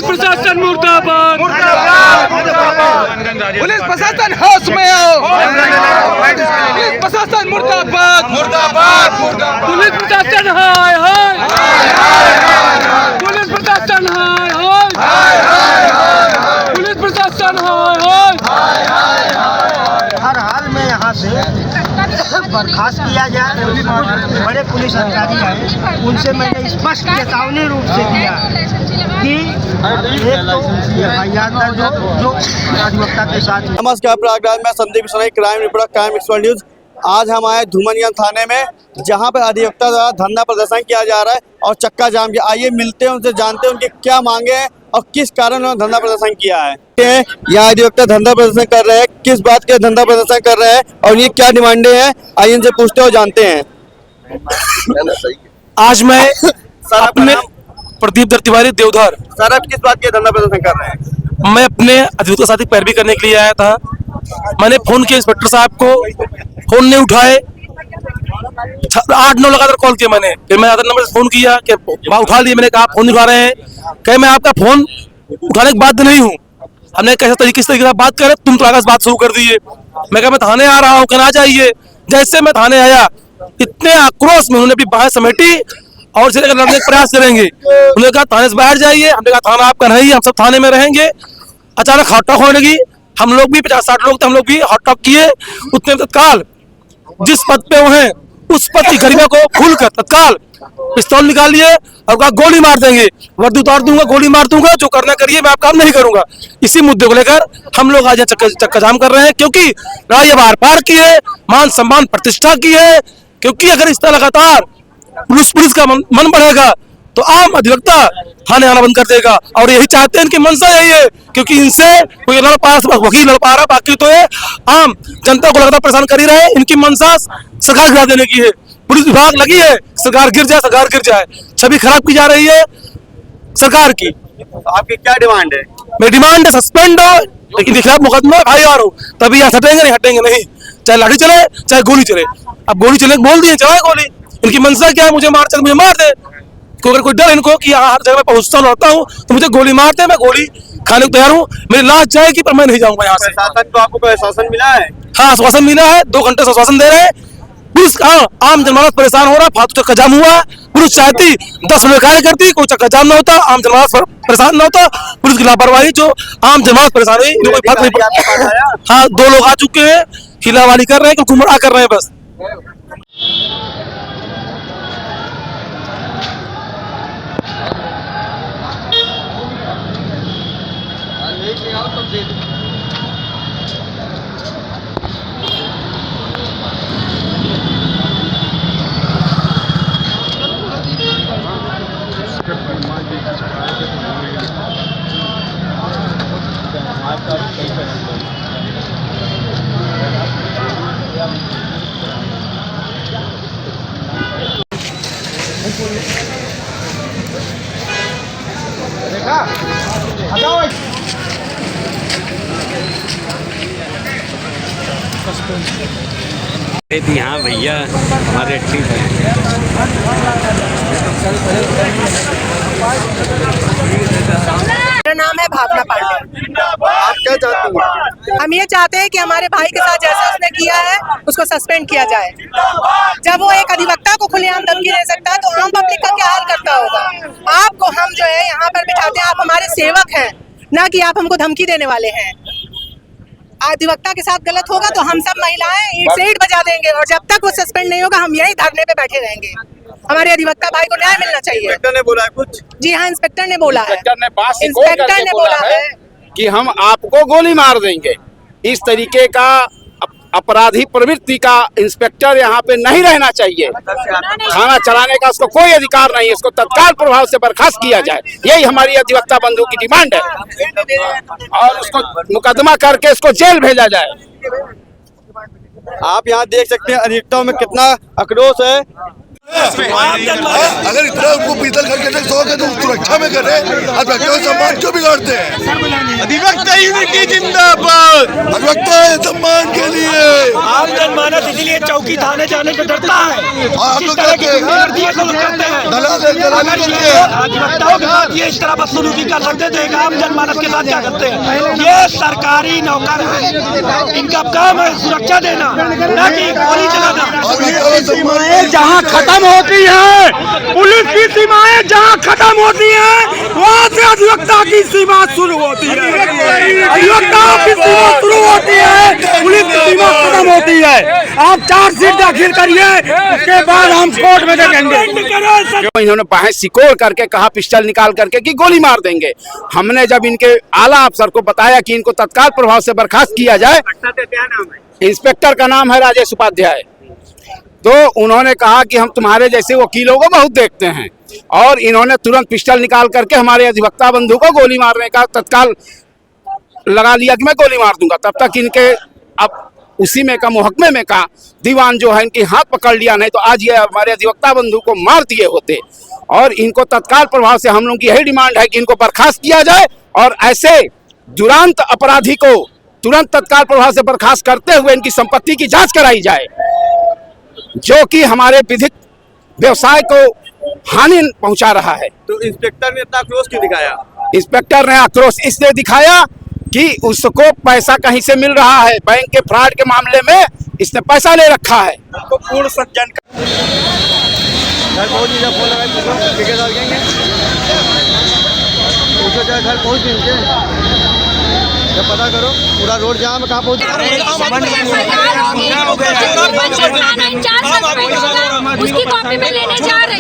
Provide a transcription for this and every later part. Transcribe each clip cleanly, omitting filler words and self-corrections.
प्रशासन मुर्दाबाद, पुलिस प्रशासन होश में आओ, पुलिस प्रशासन मुर्दाबाद, पुलिस प्रशासन हाय हाय, पुलिस प्रशासन हाय हाय, पुलिस प्रशासन हाय हाय। हर हाल में यहाँ से बर्खास्त किया जाए। बड़े पुलिस अधिकारी हैं, उनसे मैंने स्पष्ट चेतावनी रूप से दिया कि एक तो FIR दर्ज हो जो अधिवक्ता के साथ। नमस्कार, प्रयागराज में Sandeep Soni, crime reporter, crime expert news. आज हम आए धूमनगंज थाने में, जहां पर अधिवक्ता द्वारा धरना प्रदर्शन किया जा रहा है और चक्का जाम किया। आइए मिलते हैं उनसे, जानते हैं उनकी क्या मांगे हैं और किस कारण उन्होंने धरना प्रदर्शन किया है। यहाँ अधिवक्ता धरना प्रदर्शन कर रहे हैं, किस बात के धरना प्रदर्शन कर रहे हैं और ये क्या डिमांडें हैं, आइए इनसे पूछते और जानते हैं। आज मैं अपने प्रदीप दत्त तिवारी देवधर, सर आप किस बात के धरना प्रदर्शन कर रहे हैं? मैं अपने अधिवक्ता साथी पैरवी करने के लिए आया था। मैंने फोन किया इंस्पेक्टर साहब को, फोन नहीं उठाए। 8-9 लगातार कॉल किया मैंने, फिर मैं अदर नंबर से फोन किया कि वहाँ उठा लिए। मैंने कहा फोन उठा रहे हैं, कहे मैं आपका फोन उठाने के बाद नहीं हूँ। हमने कैसे तरीके से बात करे, तुम तो आगे बात शुरू कर दिए। मैं कहा मैं थाने आ रहा हूँ, कहना चाहिए। जैसे मैं थाने आया, इतने आक्रोश में उन्होंने अपनी बाहें समेटी और इसे लड़ने का प्रयास करेंगे। उन्होंने कहा थाने से बाहर जाइए। हमने कहा थाना आपका नहीं, हम सब थाने में रहेंगे। अचानक हॉटटॉक होने लगी। हम लोग भी 50-60 लोग थे, हम लोग भी हॉटटॉक किए। उतने तत्काल जिस पद पे वो हैं उस पद की गरिमा को भूलकर तत्काल पिस्तौल निकाल लिए और कहा गोली मार देंगे, वर्दी उतार दूंगा, गोली मार दूंगा, जो करना करिए, मैं आपका काम नहीं करूंगा। इसी मुद्दे को लेकर हम लोग आज चक्का जाम कर रहे हैं, क्योंकि लड़ाई बार पार की है, मान सम्मान प्रतिष्ठा की है। क्योंकि अगर इस तरह लगातार पुलिस का मन बढ़ेगा तो आम अधिवक्ता थाने आना बंद कर देगा। और यही चाहते हैं, इनकी मंशा यही है, क्योंकि इनसे कोई लड़ पा रहा, वकील लड़ पा रहा, बाकी तो ये आम जनता को लगातार परेशान कर ही रहे। इनकी मंशा सरकार गिरा देने की है। पुलिस विभाग लगी है, सरकार गिर जाए, सरकार गिर जाए, छवि खराब की जा रही है सरकार की। आपकी क्या डिमांड है? मेरी डिमांड है सस्पेंड हो, लेकिन खिलाफ मुकदमा FIR हो, तभी यहाँ हटेंगे, नहीं हटेंगे नहीं, चाहे लाठी चले चाहे गोली चले। अब गोली चले बोल दिए, चलाए गोली। इनकी मंशा क्या है? मुझे मार चल, मुझे मार दे। अगर कोई डर इनको कि यहाँ हर जगह मैं पहुंचता रहता हूँ तो मुझे गोली मार दे, मैं गोली खाने को तैयार हूँ। मेरी लाश जाएगी पर मैं नहीं जाऊंगा यहाँ से। प्रशासन को आपको कोई आश्वासन मिला है? हाँ, आश्वासन मिला है, 2 घंटे से आश्वासन दे रहे हैं। पुलिस आम जनमानस परेशान हो रहा, फालतू चक्का जाम हुआ। पुलिस चाहती 10 मिनट कार्य करती, कोई चक्का जाम ना होता, आम जनमानस परेशान ना होता। पुलिस की लापरवाही जो आम जनमानस परेशान हुई, कोई फर्क नहीं पड़ा। हाँ, 2 लोग आ चुके हैं, हिलावाली कर रहे हैं, गुमराह कर रहे हैं बस। हाँ भैया, हमारे ठीक है। मेरा नाम है भावना पांडे। आप क्या चाहती हैं? हम ये चाहते हैं कि हमारे भाई के साथ जैसा उसने किया है उसको सस्पेंड किया जाए। जब वो एक अधिवक्ता को खुलेआम धमकी दे सकता है तो आम पब्लिक का क्या हाल करता होगा। आपको हम जो है यहाँ पर बिठाते हैं, आप हमारे सेवक हैं, ना कि आप हमको धमकी देने वाले हैं। अधिवक्ता के साथ गलत होगा तो हम सब महिलाएं ईंट से ईंट बजा देंगे, और जब तक वो सस्पेंड नहीं होगा हम यही धरने पे बैठे रहेंगे। हमारे अधिवक्ता भाई को न्याय मिलना चाहिए। इंस्पेक्टर ने बोला है कुछ? जी हाँ, इंस्पेक्टर ने बोला है, इंस्पेक्टर ने बोला है कि हम आपको गोली मार देंगे। इस तरीके का अपराधी प्रवृत्ति का इंस्पेक्टर यहाँ पे नहीं रहना चाहिए। थाना चलाने का उसको कोई अधिकार नहीं है, इसको तत्काल प्रभाव से बर्खास्त किया जाए। यही हमारी अधिवक्ता बंधु की डिमांड है, और उसको मुकदमा करके इसको जेल भेजा जाए। आप यहाँ देख सकते हैं अधिवक्ताओं में कितना आक्रोश है। अगर इतना उनको पीतल करके शौक है तो सुरक्षा में करे, अधिवक्ता सम्मान क्यों बिगाड़ते हैं? अधिवक्ता यूनिटी जिंदाबाद। अधिवक्ता सम्मान के लिए आम जनमानस इसीलिए चौकी थाने जाने से डरता है। आप लोग करते हैं अधिवक्ताओं के साथ ये इस तरह बदसलूकी कर सकते थे, आम जनमानस के साथ क्या करते हैं? ये सरकारी नौकर है, इनका काम है सुरक्षा देना, न कि गोली चलाना। जहाँ खत्म होती है पुलिस की सीमाएं, जहाँ खत्म होती है वहाँ से अधिवक्ता की सीमा शुरू होती है। अधिवक्ताओं की सीमा शुरू होती है, पुलिस की सीमा खत्म होती है। आप चार्जशीट दाखिल करिए, उसके बाद हम कोर्ट में देखेंगे। इन्होंने बाहें सिकोड़ करके कहा पिस्टल निकाल करके कि गोली मार देंगे। हमने जब इनके आला अफसर को बताया कि इनको तत्काल प्रभाव से बर्खास्त किया जाए, इंस्पेक्टर का नाम है राजेश उपाध्याय, तो उन्होंने कहा कि हम तुम्हारे जैसे वकीलों को बहुत देखते हैं, और इन्होंने तुरंत पिस्टल निकाल करके हमारे अधिवक्ता बंधु को गोली मारने का तत्काल लगा लिया कि मैं गोली मार दूंगा। तब तक इनके अब उसी में का मुहकमे में का दीवान जो है इनके हाथ पकड़ लिया, नहीं तो आज ये हमारे अधिवक्ता बंधु को मार दिए होते। और इनको तत्काल प्रभाव से हम लोगों की यही डिमांड है कि इनको बर्खास्त किया जाए और ऐसे दुरांत अपराधी को तुरंत तत्काल प्रभाव से बर्खास्त करते हुए इनकी संपत्ति की जांच कराई जाए, जो कि हमारे विधिक व्यवसाय को हानि पहुंचा रहा है। तो इंस्पेक्टर ने इतना आक्रोश क्यों दिखाया? इंस्पेक्टर ने आक्रोश इसलिए दिखाया कि उसको पैसा कहीं से मिल रहा है, बैंक के फ्रॉड के मामले में इसने पैसा ले रखा है। आपको पूर्ण जानकारी घर पहुंच जब पता करो पूरा रोड जाम, कहाँ पहुँच उसकी कॉपी में लेने जा रही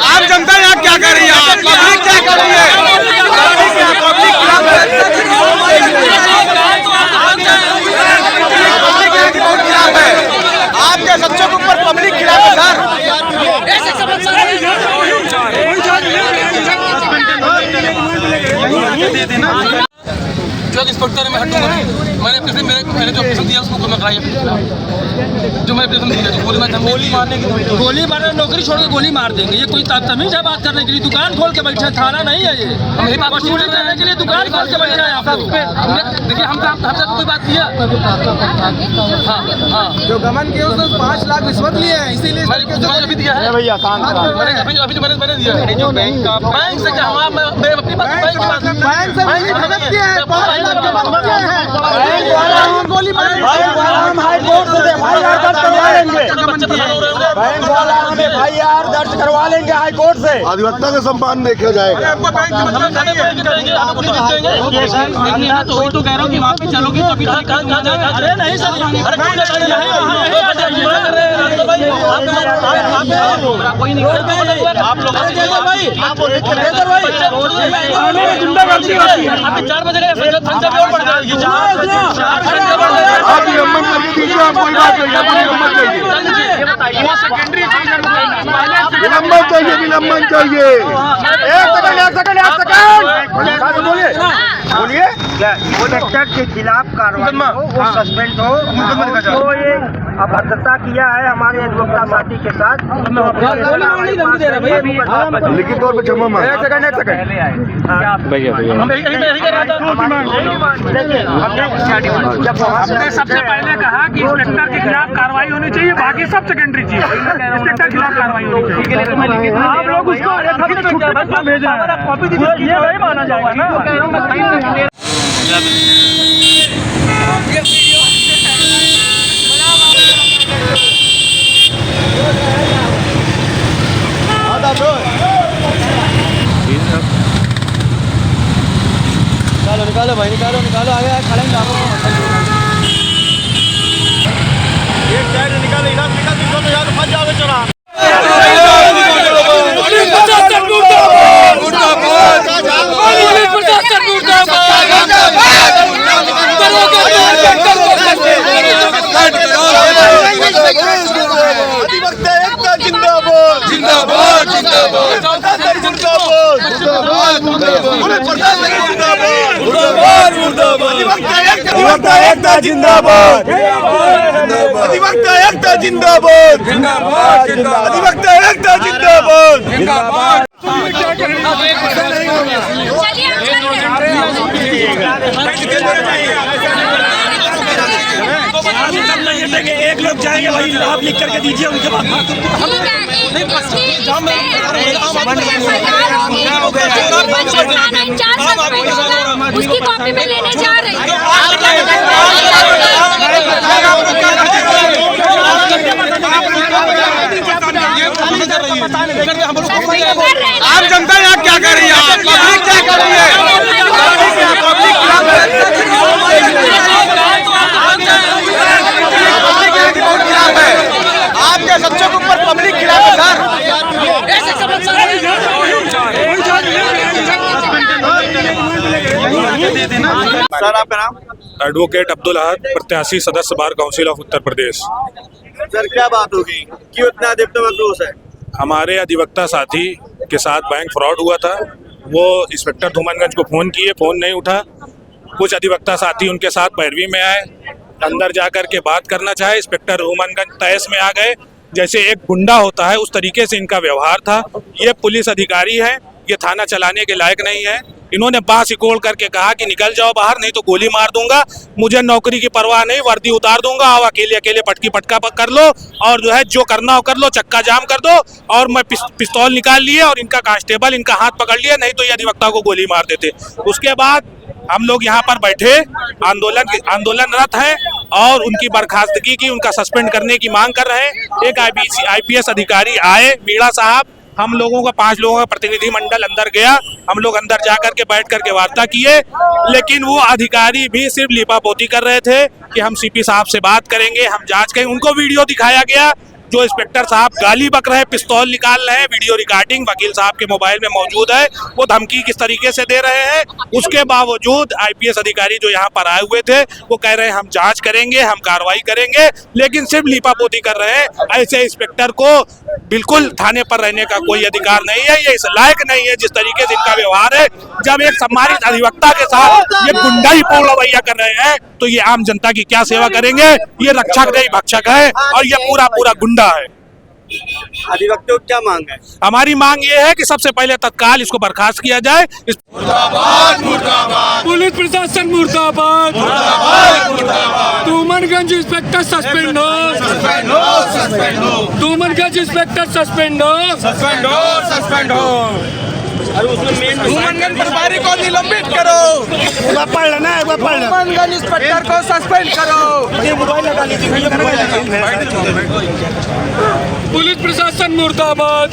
आम जनता यहाँ क्या कर रही है? पब्लिक क्या कर रही है? आपके सच्चों के ऊपर पब्लिक खिलाफ है सर। जो इंस्पेक्टर है मैं हटूंगा नहीं। मैंने अपने मैंने जो ऑप्शन दिया उसको मैं कराई, जो मैंने ऑप्शन दिया जो गोली मारने की गोली मारने नौकरी छोड़ के गोली मार देंगे, ये कोई तमीज है बात करने के लिए? दुकान खोल के बैठे, थाना नहीं है ये, वसूली करने के लिए दुकान खोल के बैठे हैं आप लोग। देखिए हमसे कोई बात नहीं है। हाँ जो गमन किए उसने 5 लाख रिश्वत लिए हैं, इसीलिए मैंने अभी दिया है भैया, अभी जो मैंने दिया है। जो बैंक से क्या हम मैं अपनी बात बैंक की बात बैंक से मदद किया है, 5 लाख के मदद किया है। बैंक वाला हम गोली मार हम हाई कोर्ट से एफआईआर दर्ज करवा लेंगे। बैंक वाला हम एफआईआर दर्ज करवा लेंगे हाई कोर्ट से। अधिवक्ता का सम्मान देखा जाएगा। तो वही तो कह रहा हूँ कि वहाँ पे चलोगी तभी अरे नहीं सर, कोई नहीं आप लोग 4 बजे विलंबन चाहिए, विलंबन चाहिए। एक सेकंड बोलिए इंस्पेक्टर के खिलाफ कार्रवाई हो, वो सस्पेंड हो, तो ये अभद्रता किया है हमारे अधिवक्ता साथी के साथ। लिखित तौर पर क्षमा मांग। एक सेकंड हमने सबसे पहले कहा कि इंस्पेक्टर के खिलाफ कार्रवाई होनी चाहिए, बाकी सब सेकेंडरी चीज। इंस्पेक्टर के खिलाफ कार्रवाई होनी चाहिए। आप लोग उसको भेजा है, ये नहीं माना जाएगा ना। निकालो भाई, निकालो आगे खड़े हैं। एक साइड निकालो, इधर निकाल, फंस जाओगे चौराहा। मुर्दाबाद अधिवक्ता एकता जिंदाबाद, अधिवक्ता एकता जिंदाबाद, अधिवक्ता एकता जिंदाबाद। एक लोग जाएंगे वही आप लिख करके दीजिए उनके बाद उसकी कॉपी में लेने जा रहे हैं। आप जनता यहाँ क्या कर रही है, आप पब्लिक क्या कर रही है? आपके सच्चों के ऊपर पब्लिक खिलाफ है सर आपका नाम? एडवोकेट अब्दुल अहद, प्रत्याशी सदस्य bar council of Uttar Pradesh. Sir क्या बात होगी, क्यों इतना अधिवक्ता में क्रोध है? हमारे अधिवक्ता साथी के साथ बैंक फ्रॉड हुआ था। वो इंस्पेक्टर धूमनगंज को फ़ोन किए, फ़ोन नहीं उठा। कुछ अधिवक्ता साथी उनके साथ पैरवी में आए, अंदर जाकर के बात करना चाहे। इंस्पेक्टर धूमनगंज तहस में आ गए, जैसे एक गुंडा होता है उस तरीके से इनका व्यवहार था। ये पुलिस अधिकारी है, ये थाना चलाने के लायक नहीं है। इन्होंने बाँह सिकोड़ करके कहा कि निकल जाओ बाहर, नहीं तो गोली मार दूंगा। मुझे नौकरी की परवाह नहीं, वर्दी उतार दूंगा और अकेले अकेले पटकी पटका कर लो और जो है जो करना हो कर लो, चक्का जाम कर दो। और मैं पिस्तौल निकाल लिए और इनका कांस्टेबल इनका हाथ पकड़ लिया, नहीं तो ये अधिवक्ता को गोली मार देते। उसके बाद हम लोग यहाँ पर बैठे आंदोलनरत हैं और उनकी बर्खास्तगी की, उनका सस्पेंड करने की मांग कर रहे हैं। एक IPS अधिकारी आए, मीणा साहब, हम लोगों का 5 लोगों का प्रतिनिधि मंडल अंदर गया। हम लोग अंदर जा करके बैठ करके वार्ता किए, लेकिन वो अधिकारी भी सिर्फ लीपापोती कर रहे थे कि हम CP साहब से बात करेंगे, हम जांच करेंगे। उनको वीडियो दिखाया गया जो इंस्पेक्टर साहब गाली बक रहे हैं, पिस्तौल निकाल रहे हैं, वीडियो रिकॉर्डिंग वकील साहब के मोबाइल में मौजूद है। वो धमकी किस तरीके से दे रहे हैं। उसके बावजूद IPS अधिकारी जो यहाँ पर आए हुए थे वो कह रहे हैं हम जांच करेंगे, हम कार्रवाई करेंगे, लेकिन सिर्फ लीपापोती कर रहे हैं। ऐसे इंस्पेक्टर को बिल्कुल थाने पर रहने का कोई अधिकार नहीं है, ये इस लायक नहीं है जिस तरीके से इनका व्यवहार है। जब एक सम्मानित अधिवक्ता के साथ ये गुंडाई पूर्ण रवैया कर रहे हैं तो ये आम जनता की क्या सेवा करेंगे। ये रक्षक नहीं भक्षक है और ये पूरा गुंडा है। अधिवक्ता को क्या मांग है? हमारी मांग ये है कि सबसे पहले तत्काल इसको बर्खास्त किया जाए। पुलिस प्रशासन मुर्दाबाद, धूमनगंज इंस्पेक्टर सस्पेंड हो, धूमनगंज इंस्पेक्टर सस्पेंड हो, धूमनगंज प्रभारी को निलंबित करो, पढ़ लेना है, धूमनगंज इंस्पेक्टर को सस्पेंड करो। मोबाइल लगा पुलिस प्रशासन मुर्दाबाद।